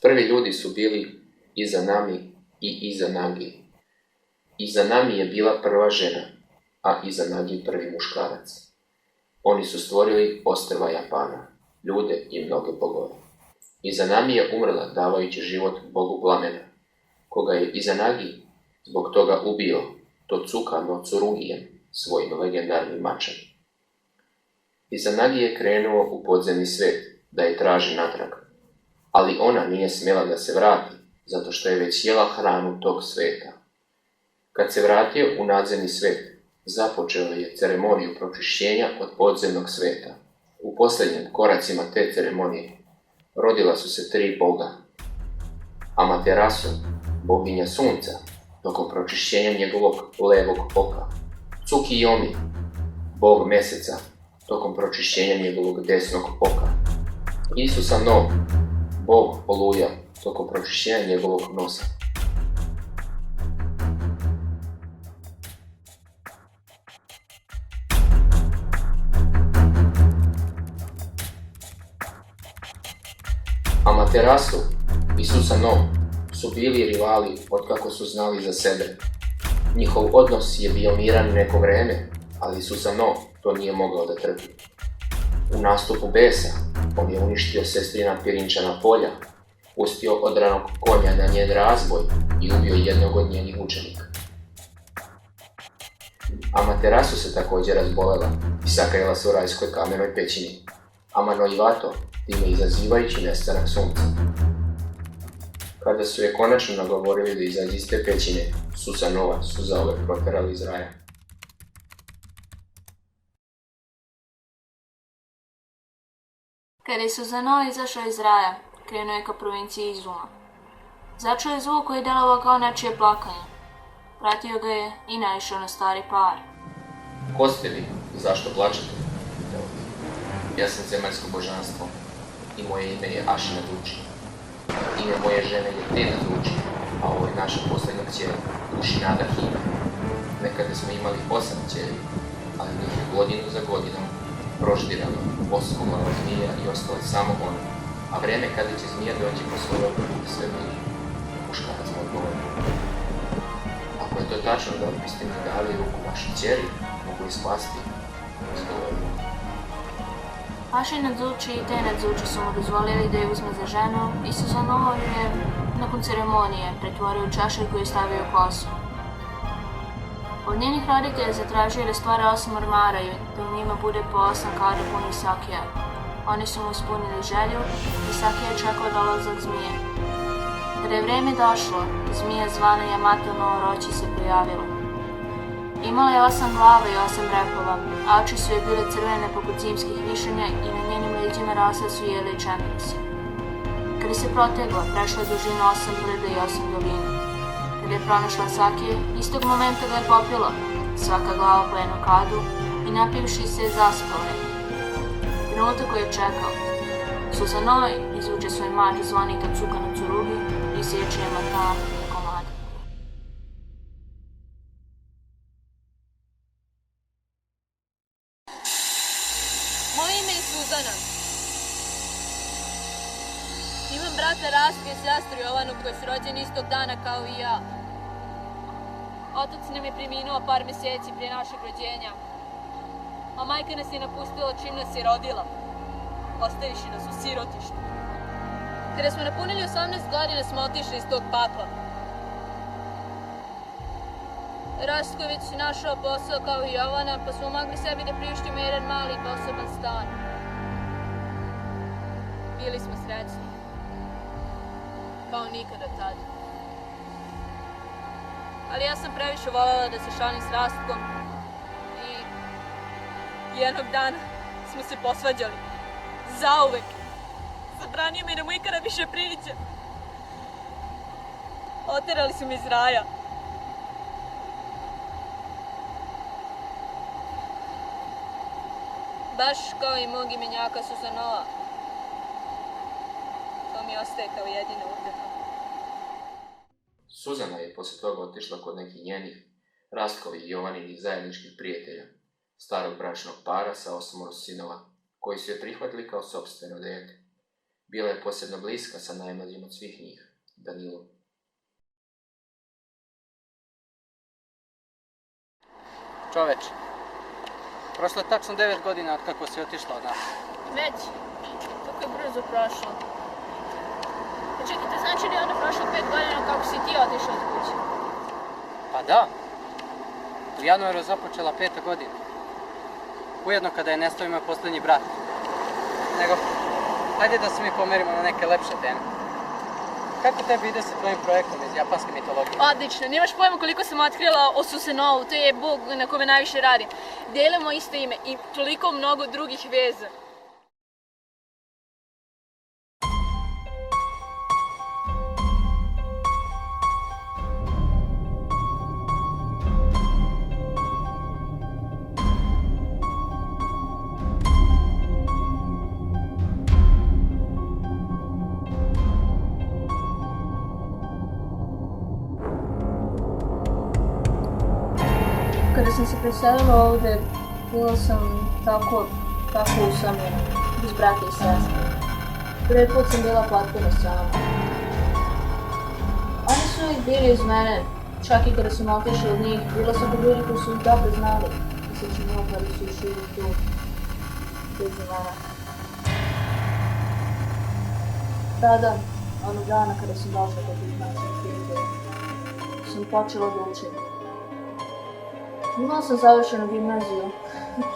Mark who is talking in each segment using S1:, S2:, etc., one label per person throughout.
S1: Prvi ljudi su bili iza nami i iza Nagi. Iza nami je bila prva žena, a iza Nagi prvi muškarac. Oni su stvorili ostrva Japana, ljude i mnoge bogove. Iza nami je umrla davajući život bogu plamena, koga je iza Nagi zbog toga ubio Totsuka no Tsurugijem, svojim legendarnim mačem. Iza Nagi je krenuo u podzemni svijet da je traži natrag, ali ona nije smjela da se vrati, zato što je već jela hranu tog svijeta. Kad se vratio u nadzemni svijet, započeo je ceremoniju pročišćenja od podzemnog svijeta. U posljednjim koracima te ceremonije rodila su se 3 boga. Amaterasu, boginja sunca, tokom pročišćenja njegovog levog oka. Tsukiyomi, bog mjeseca, tokom pročišćenja njegovog desnog oka. Isusa no, bog oluja, tokom pročišćenja njegovog nosa. Amaterasu i Susanoo su bili rivali otkako su znali za sebe. Njihov odnos je bio miran neko vreme, ali Susanoo to nije mogao da trpi. U nastupu besa on je uništio sestrina pirinčana polja, pustio odranog konja na njen razboj i ubio jednog od njenih učenika. Amaterasu se također razbolela i sakrila se u rajskoj kamenoj pećini, Amano Iwato time izazivajući nestanak sunca. Kada su je konačno nagovorili da izađe iz te pećine, Susanoo su zauvek proterali iz raja.
S2: Kada je Susanoo izašao iz raja, krenuo je ka provinciji Izuma. Začuo je zvuk koji je delovao kao nečije plakanje. Pratio ga je i naišao na stari par.
S1: Ko ste vi? Zašto plačete? Ja sam zemaljsko božanstvo i moje ime je Ashina Zuchi. Ime moje žene je Tena Zuchi, a ovo je naša posljednja kćer, Ushinada Hime. Nekada smo imali 8 kćeri, ali njih je godinu za godinom proždiralo, poskumalo zmija i ostalo samo ono, a vreme kada će zmija doći po svoj obrvu sve bliže. Muškarac mu odgovorio. Ako je to tačno da biste mi dali ruku vaši kćeri, mogu li spasti? Izgovorio.
S2: Ashina Zuchi i Tena Zuchi su mu dozvolili da je uzme za ženu i Susanoo je, nakon ceremonije, pretvorio u čašelj koju je stavio kosu. Od njenih roditelja zatražio da stvara 8 ormara i da u njima bude po 8 kada punih sakija. Oni su mu ispunili želju i sakija je čekao dolazak zmije. Kada je vreme došlo, zmija zvana Yamato no Orochi se pojavila. Imala je 8 glava i 8 repova, a oči su je bile crvene poput zimskih višanja i na njenim leđima rasle su jele i čempresi. Kada se protegla, prešla je dužinu 8 brda i 8 dolina. Kada je pronašla sakije, istog momenta ga je popila, svaka glava po jednu kadu i napivši se je zaspala. Trenutak koji je čekao. Susanoo izvuče svoj mač zvani Totsuka no Tsurugi i sječe je mata na komade.
S3: Moje ime je Suzana. Imam brata Rastka i sestru Jovanu koji su rođeni istog dana kao i ja. Otac nam je preminuo par mjeseci prije našeg rođenja, a majka nas je napustila čim nas je rodila, ostaviši nas u sirotištu. Kada smo napunili 18 godina smo otišli iz tog pakla. Rastko je već našao posao kao i Jovana, pa smo mogli sebi da priuštimo jedan mali poseban stan. Bili smo srećni, kao nikada tada. Ali ja sam previše voljela da se šalim s Rastkom i jednog dana smo se posvađali. Zauvek. Zabranio mi da mu ikada više priđem. Oterali su me iz raja. Baš kao i mog imenjaka Susanoo. To mi ostaje kao jedina uzdeha.
S1: Suzana je poslije toga otišla kod nekih njenih, Rastkovi i Jovaninih zajedničkih prijatelja, starog bračnog para sa 8 sinova, koji su je prihvatili kao sopstveno dijete. Bila je posebno bliska sa najmlađim od svih njih, Danilom.
S4: Čoveče, prošlo je tačno 9 godina od kako si otišla od nas.
S2: Već, kako je brzo prošlo. Pa čekajte, znači li je onda prošlo 5 godina kako si ti otišao od kuće?
S4: Pa da, u januaru je započela 5. godina. Ujedno kada je nestao i moj posljednji brat. Nego, hajde da se mi pomerimo na neke lepše teme. Kako tebi ide sa tvojim projektom iz japanske mitologije?
S3: Odlično, nemaš pojma koliko sam otkrila o Susanovu, to je bog na kome najviše radim. Delimo isto ime i toliko mnogo drugih veza.
S2: Kada sam se preselila ovde, bila sam tako usamljena, bez brata i sestre. Prvi put sam bila potpuno sama. Oni su uvijek bili uz mene, čak i kada sam otišla od njih, bila sam kod ljudi koji su ih dobro znali. I sad ću njima kada su još uvijek tu, bez mene. Tada, onog dana kada sam došla kod tih naših prijatelja, sam počela da učim. Imala sam završenu gimnaziju,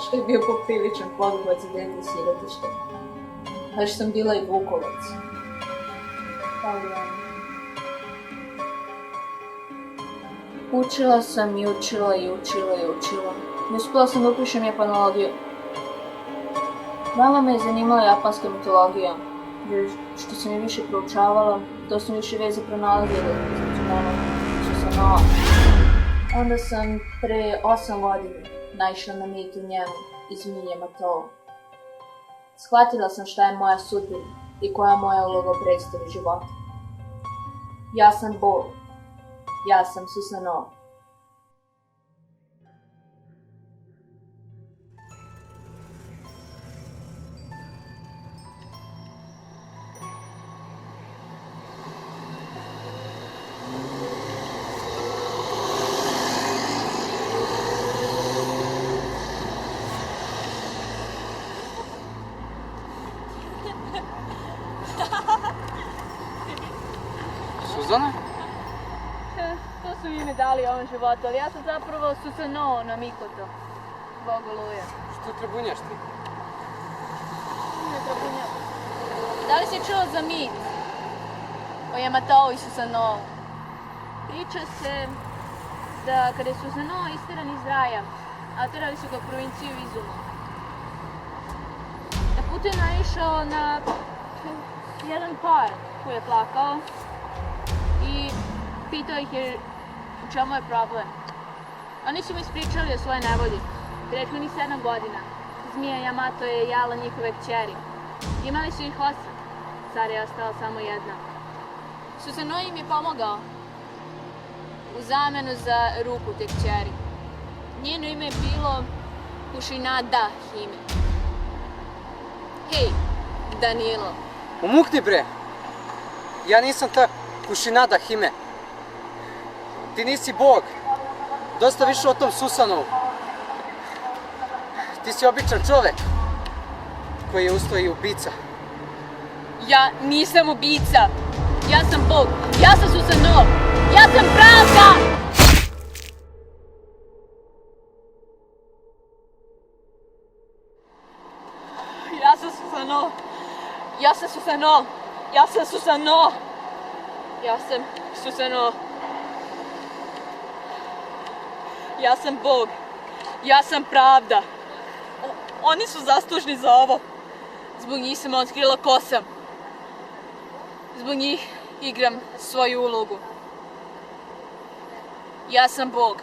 S2: što je bio popriličan poduhvat za dete iz sirotišta. Još sam bila i vukovac. Ali učila sam i učila. I uspjela sam da upišem japanologiju. Malo me je zanimala japanska mitologija, jer što sam je više proučavala, to sam više veze pronalazila između mene i Susanova. Onda sam pre 8 godina naišla na mit u njemu i zmije Matoo. Shvatila sam šta je moja sudbina i koja je moja uloga u predstavi života. Ja sam Bog. Ja sam Susanoo.
S4: Suzana?
S3: To su ime dali ovom životu, ali ja sam zapravo Susanoo na Mikoto, Bog Oluje.
S4: Što trebunjaš ti?
S3: Ne trabunjam. Da li si čuo za mit o Yamatoo i Susanoo? Priča se da kada je Susanoo isteran iz raja, a terali su ga u provinciju Izumo. Na putu je naišao na jedan par koji je plakao i pitao ih je u čemu je problem. Oni su mi ispričali o svoje nevolji. Prethodnih 7 godina zmija Yamato je jala njihove kćeri. Imali su ih 8, sad je ostala samo jedna. Susanoo im je pomogao u zamenu za ruku te kćeri. Njeno ime je bilo Kushinada Hime. Hej, Danilo.
S4: Umukni bre! Ja nisam ta Kushinada Hime. Ti nisi Bog. Dosta više o tom Susanovu. Ti si običan čovek koji je usto i ubica.
S3: Ja nisam ubica. Ja sam Bog. Ja sam Susanoo. Ja sam pravda! Ja sam Susanoo. Ja sam Susanoo. Ja sam Susanoo. Ja sam Susanoo. Ja sam Bog. Ja sam pravda. Oni su zaslužni za ovo. Zbog njih sam otkrila ko sam. Zbog njih igram svoju ulogu. Ja sam Bog.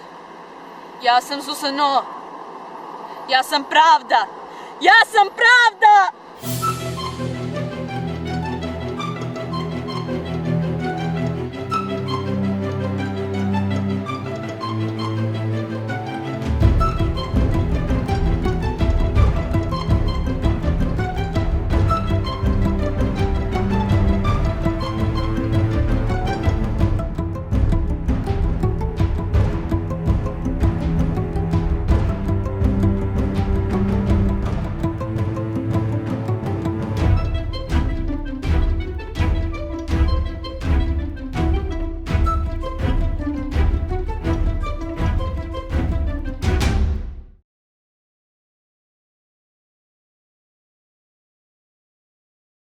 S3: Ja sam Susanoo. Ja sam pravda. Ja sam pravda!